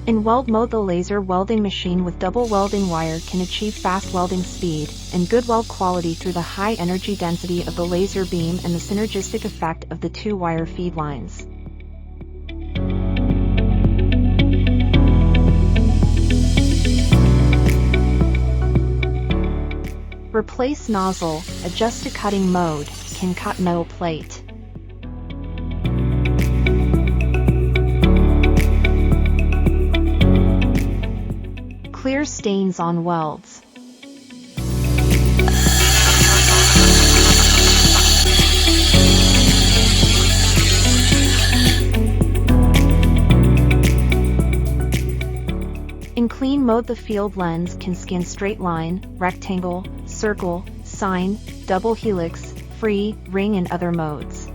In weld mode, the laser welding machine with double welding wire can achieve fast welding speed and good weld quality through the high energy density of the laser beam and the synergistic effect of the two wire feed lines. Replace nozzle, adjust to cutting mode, can cut metal plate. Clear stains on welds. In clean mode, the field lens can scan straight line, rectangle, circle, sine, double helix, free, ring and other modes.